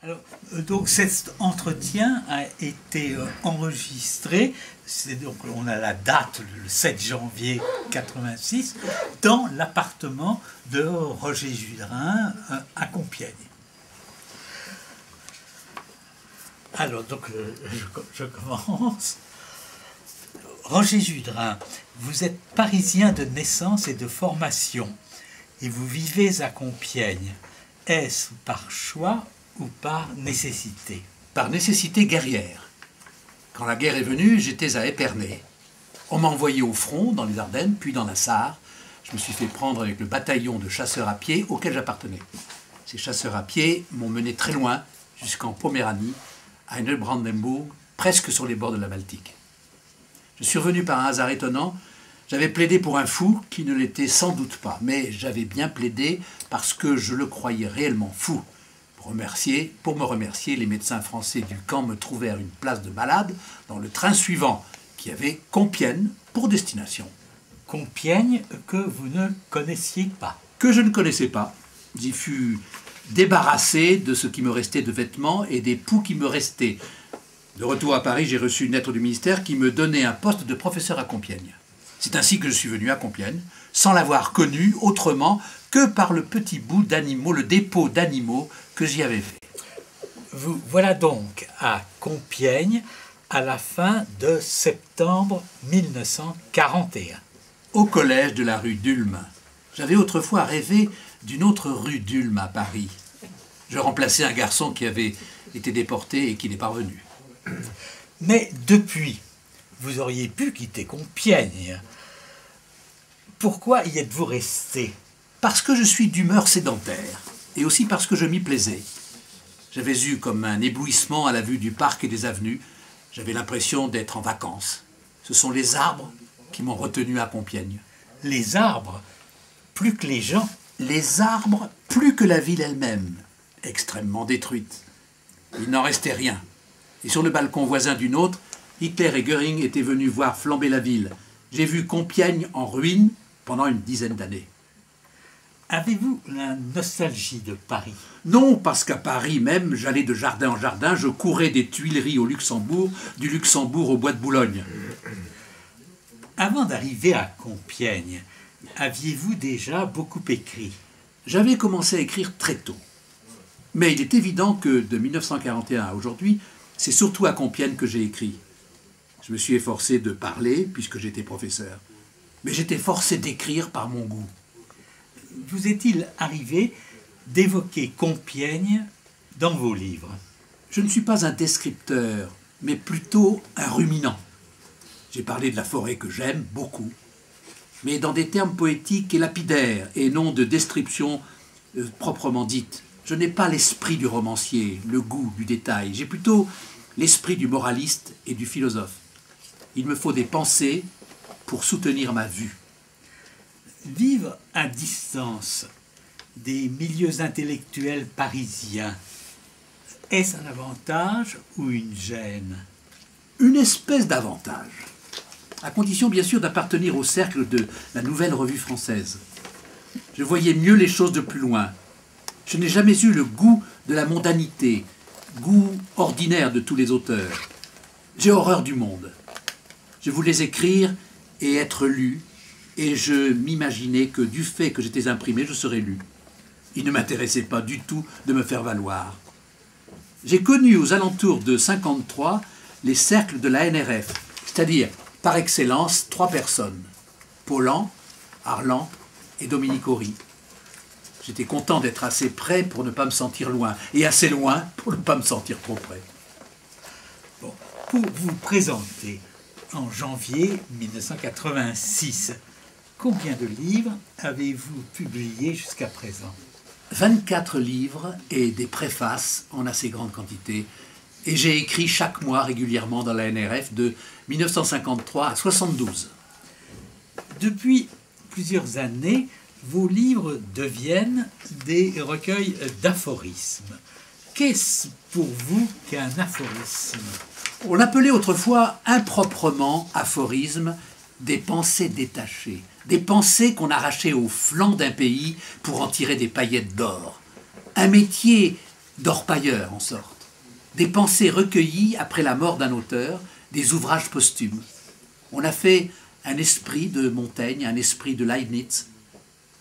Alors, donc cet entretien a été enregistré, donc on a la date le 7 janvier 86, dans l'appartement de Roger Judrin à Compiègne. Alors, donc je commence. Roger Judrin, vous êtes parisien de naissance et de formation, et vous vivez à Compiègne. Est-ce par choix ou par nécessité? Par nécessité guerrière. Quand la guerre est venue, j'étais à Épernay. On m'a envoyé au front, dans les Ardennes, puis dans la Sarre. Je me suis fait prendre avec le bataillon de chasseurs à pied auquel j'appartenais. Ces chasseurs à pied m'ont mené très loin, jusqu'en Poméranie, à Neubrandenburg, presque sur les bords de la Baltique. Je suis revenu par un hasard étonnant. J'avais plaidé pour un fou qui ne l'était sans doute pas, mais j'avais bien plaidé parce que je le croyais réellement fou. Pour me remercier, les médecins français du camp me trouvèrent une place de malade dans le train suivant, qui avait Compiègne pour destination. Compiègne que vous ne connaissiez pas? Que je ne connaissais pas. J'y fus débarrassé de ce qui me restait de vêtements et des poux qui me restaient. De retour à Paris, j'ai reçu une lettre du ministère qui me donnait un poste de professeur à Compiègne. C'est ainsi que je suis venu à Compiègne, sans l'avoir connu autrement que par le petit bout d'animaux, le dépôt d'animaux que j'y avais fait. Vous voilà donc à Compiègne à la fin de septembre 1941. Au collège de la rue d'Ulm. J'avais autrefois rêvé d'une autre rue d'Ulm à Paris. Je remplaçais un garçon qui avait été déporté et qui n'est pas revenu. Mais depuis, vous auriez pu quitter Compiègne. Pourquoi y êtes-vous resté? Parce que je suis d'humeur sédentaire, et aussi parce que je m'y plaisais. J'avais eu comme un éblouissement à la vue du parc et des avenues. J'avais l'impression d'être en vacances. Ce sont les arbres qui m'ont retenu à Compiègne. Les arbres, plus que les gens? Les arbres, plus que la ville elle-même, extrêmement détruite. Il n'en restait rien. Et sur le balcon voisin d'une autre, Hitler et Göring étaient venus voir flamber la ville. J'ai vu Compiègne en ruine pendant une dizaine d'années. Avez-vous la nostalgie de Paris? Non, parce qu'à Paris même, j'allais de jardin en jardin, je courais des Tuileries au Luxembourg, du Luxembourg au Bois de Boulogne. Avant d'arriver à Compiègne, aviez-vous déjà beaucoup écrit? J'avais commencé à écrire très tôt. Mais il est évident que de 1941 à aujourd'hui, c'est surtout à Compiègne que j'ai écrit. Je me suis efforcé de parler, puisque j'étais professeur. Mais j'étais forcé d'écrire par mon goût. Vous est-il arrivé d'évoquer Compiègne dans vos livres? Je ne suis pas un descripteur, mais plutôt un ruminant. J'ai parlé de la forêt que j'aime beaucoup, mais dans des termes poétiques et lapidaires, et non de description proprement dite. Je n'ai pas l'esprit du romancier, le goût du détail. J'ai plutôt l'esprit du moraliste et du philosophe. Il me faut des pensées pour soutenir ma vue. Vivre à distance des milieux intellectuels parisiens, est-ce un avantage ou une gêne? Une espèce d'avantage, à condition bien sûr d'appartenir au cercle de la Nouvelle Revue Française. Je voyais mieux les choses de plus loin. Je n'ai jamais eu le goût de la mondanité, goût ordinaire de tous les auteurs. J'ai horreur du monde. Je voulais écrire et être lu, et je m'imaginais que du fait que j'étais imprimé, je serais lu. Il ne m'intéressait pas du tout de me faire valoir. J'ai connu aux alentours de 1953 les cercles de la NRF, c'est-à-dire, par excellence, 3 personnes. Paulan, Arlan et Dominique Horry. J'étais content d'être assez près pour ne pas me sentir loin, et assez loin pour ne pas me sentir trop près. Bon, pour vous présenter, en janvier 1986, combien de livres avez-vous publiés jusqu'à présent? 24 livres et des préfaces en assez grande quantité. Et j'ai écrit chaque mois régulièrement dans la NRF de 1953 à 1972. Depuis plusieurs années, vos livres deviennent des recueils d'aphorismes. Qu'est-ce pour vous qu'un aphorisme? On appelait autrefois improprement aphorisme des pensées détachées, des pensées qu'on arrachait au flanc d'un pays pour en tirer des paillettes d'or. Un métier d'orpailleurs en sorte, des pensées recueillies après la mort d'un auteur, des ouvrages posthumes. On a fait un esprit de Montaigne, un esprit de Leibniz.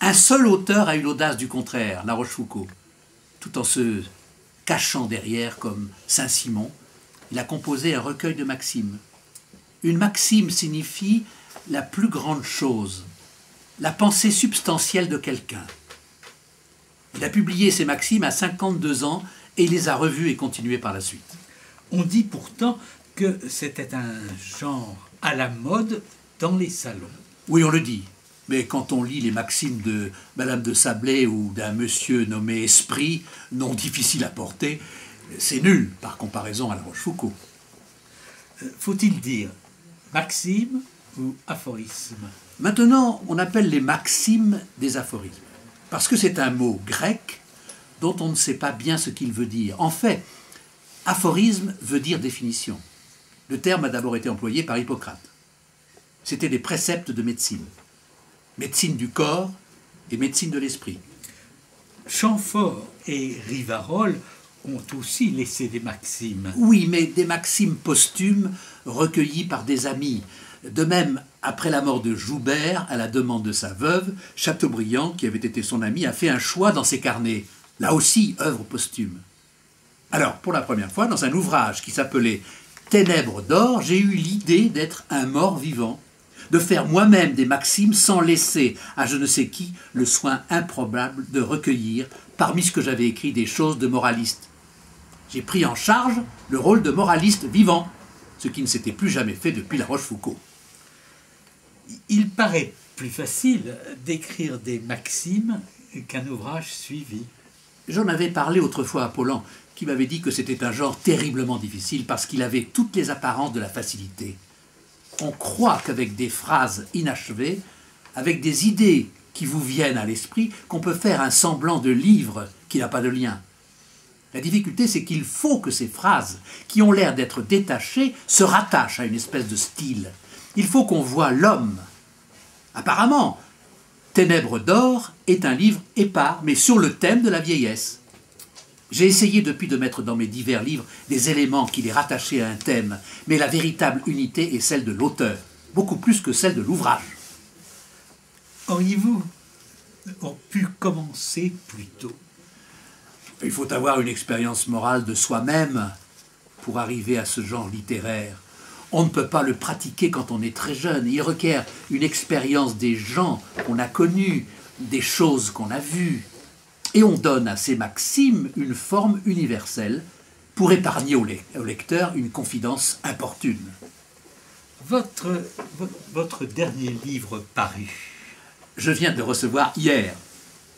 Un seul auteur a eu l'audace du contraire, La Rochefoucauld, tout en se cachant derrière comme Saint-Simon. Il a composé un recueil de maximes. Une maxime signifie la plus grande chose, la pensée substantielle de quelqu'un. Il a publié ces maximes à 52 ans et il les a revues et continuées par la suite. On dit pourtant que c'était un genre à la mode dans les salons. Oui, on le dit. Mais quand on lit les maximes de Madame de Sablé ou d'un monsieur nommé Esprit, non difficile à porter, c'est nul par comparaison à La Rochefoucauld. Faut-il dire maxime ou aphorisme? Maintenant, on appelle les maximes des aphorismes, parce que c'est un mot grec dont on ne sait pas bien ce qu'il veut dire. En fait, aphorisme veut dire définition. Le terme a d'abord été employé par Hippocrate. C'était des préceptes de médecine. Médecine du corps et médecine de l'esprit. Chamfort et Rivarol ont aussi laissé des maximes. Oui, mais des maximes posthumes recueillies par des amis. De même, après la mort de Joubert, à la demande de sa veuve, Chateaubriand, qui avait été son ami, a fait un choix dans ses carnets. Là aussi, œuvre posthume. Alors, pour la première fois, dans un ouvrage qui s'appelait « Ténèbres d'or », j'ai eu l'idée d'être un mort vivant, de faire moi-même des maximes sans laisser à je ne sais qui le soin improbable de recueillir, parmi ce que j'avais écrit, des choses de moraliste. J'ai pris en charge le rôle de moraliste vivant, ce qui ne s'était plus jamais fait depuis La Rochefoucauld. Il paraît plus facile d'écrire des maximes qu'un ouvrage suivi. J'en avais parlé autrefois à Paulan, qui m'avait dit que c'était un genre terriblement difficile parce qu'il avait toutes les apparences de la facilité. On croit qu'avec des phrases inachevées, avec des idées qui vous viennent à l'esprit, qu'on peut faire un semblant de livre qui n'a pas de lien. La difficulté, c'est qu'il faut que ces phrases, qui ont l'air d'être détachées, se rattachent à une espèce de style. Il faut qu'on voie l'homme. Apparemment, Ténèbres d'or est un livre épars, mais sur le thème de la vieillesse. J'ai essayé depuis de mettre dans mes divers livres des éléments qui les rattachaient à un thème, mais la véritable unité est celle de l'auteur, beaucoup plus que celle de l'ouvrage. Auriez-vous pu commencer plus tôt? Il faut avoir une expérience morale de soi-même pour arriver à ce genre littéraire. On ne peut pas le pratiquer quand on est très jeune. Il requiert une expérience des gens qu'on a connus, des choses qu'on a vues. Et on donne à ces maximes une forme universelle pour épargner au lecteur une confidence importune. Votre dernier livre paru? Je viens de le recevoir hier,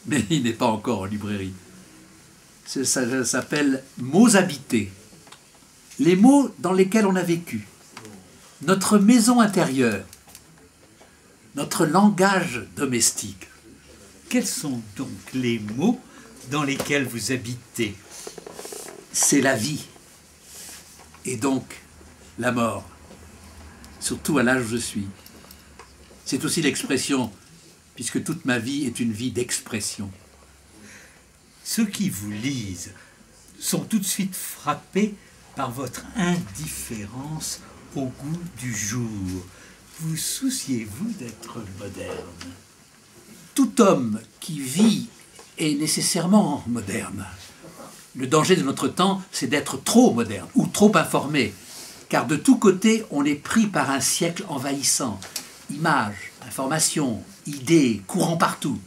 mais il n'est pas encore en librairie. Ça s'appelle « Mots habités ». Les mots dans lesquels on a vécu. Notre maison intérieure. Notre langage domestique. Quels sont donc les mots dans lesquels vous habitez? C'est la vie. Et donc, la mort. Surtout à l'âge où je suis. C'est aussi l'expression, puisque toute ma vie est une vie d'expression. Ceux qui vous lisent sont tout de suite frappés par votre indifférence au goût du jour. Vous souciez-vous d'être moderne? Tout homme qui vit est nécessairement moderne. Le danger de notre temps, c'est d'être trop moderne ou trop informé, car de tous côtés, on est pris par un siècle envahissant. Images, informations, idées, courant partout.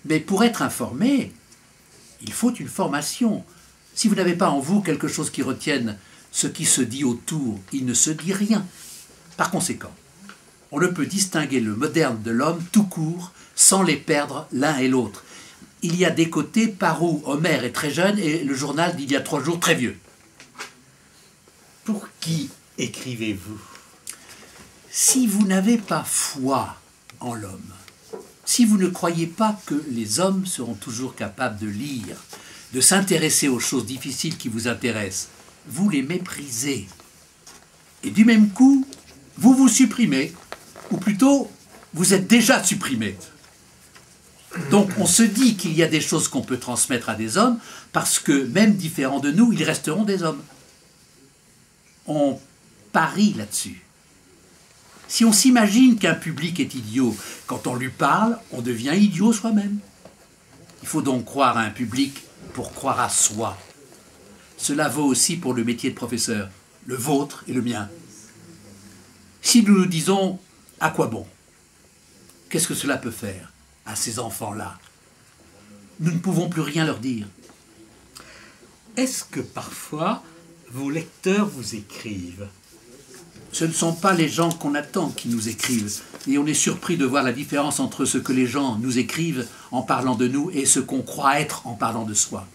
Mais pour être informé, il faut une formation. Si vous n'avez pas en vous quelque chose qui retienne ce qui se dit autour, il ne se dit rien. Par conséquent, on ne peut distinguer le moderne de l'homme tout court sans les perdre l'un et l'autre. Il y a des côtés par où Homère est très jeune et le journal d'il y a 3 jours très vieux. Pour qui écrivez-vous? Si vous n'avez pas foi en l'homme, si vous ne croyez pas que les hommes seront toujours capables de lire, de s'intéresser aux choses difficiles qui vous intéressent, vous les méprisez. Et du même coup, vous vous supprimez, ou plutôt, vous êtes déjà supprimé. Donc on se dit qu'il y a des choses qu'on peut transmettre à des hommes parce que même différents de nous, ils resteront des hommes. On parie là-dessus. Si on s'imagine qu'un public est idiot, quand on lui parle, on devient idiot soi-même. Il faut donc croire à un public pour croire à soi. Cela vaut aussi pour le métier de professeur, le vôtre et le mien. Si nous nous disons « à quoi bon ?» Qu'est-ce que cela peut faire à ces enfants-là? Nous ne pouvons plus rien leur dire. Est-ce que parfois vos lecteurs vous écrivent? Ce ne sont pas les gens qu'on attend qui nous écrivent. Et on est surpris de voir la différence entre ce que les gens nous écrivent en parlant de nous et ce qu'on croit être en parlant de soi.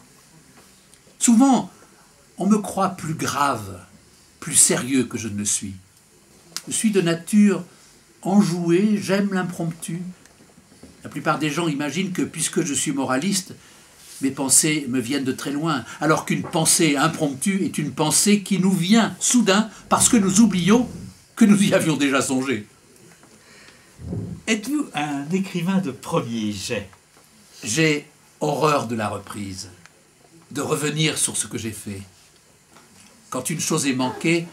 Souvent, on me croit plus grave, plus sérieux que je ne le suis. Je suis de nature enjouée, j'aime l'impromptu. La plupart des gens imaginent que puisque je suis moraliste, mes pensées me viennent de très loin, alors qu'une pensée impromptue est une pensée qui nous vient soudain parce que nous oublions que nous y avions déjà songé. Êtes-vous un écrivain de premier jet? J'ai horreur de la reprise, de revenir sur ce que j'ai fait. Quand une chose est manquée,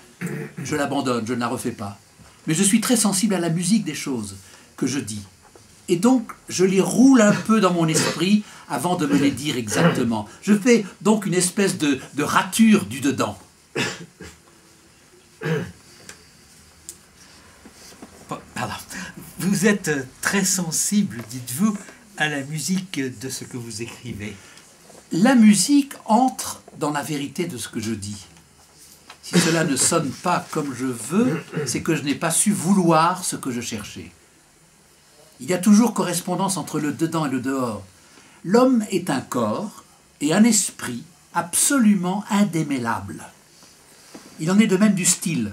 je l'abandonne, je ne la refais pas. Mais je suis très sensible à la musique des choses que je dis. Et donc, je les roule un peu dans mon esprit avant de me les dire exactement. Je fais donc une espèce de rature du dedans. Pardon. Vous êtes très sensible, dites-vous, à la musique de ce que vous écrivez. La musique entre dans la vérité de ce que je dis. Si cela ne sonne pas comme je veux, c'est que je n'ai pas su vouloir ce que je cherchais. Il y a toujours correspondance entre le dedans et le dehors. L'homme est un corps et un esprit absolument indémêlables. Il en est de même du style.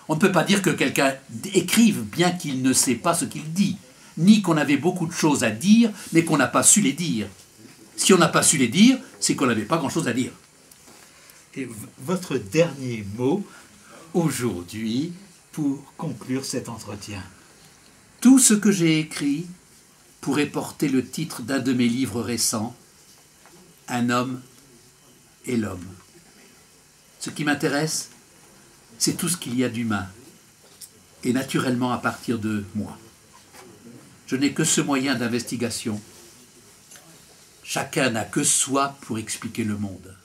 On ne peut pas dire que quelqu'un écrive bien qu'il ne sait pas ce qu'il dit, ni qu'on avait beaucoup de choses à dire, mais qu'on n'a pas su les dire. Si on n'a pas su les dire, c'est qu'on n'avait pas grand-chose à dire. Et votre dernier mot aujourd'hui pour conclure cet entretien? Tout ce que j'ai écrit pourrait porter le titre d'un de mes livres récents, Un homme et l'homme. Ce qui m'intéresse, c'est tout ce qu'il y a d'humain, et naturellement à partir de moi. Je n'ai que ce moyen d'investigation. Chacun n'a que soi pour expliquer le monde.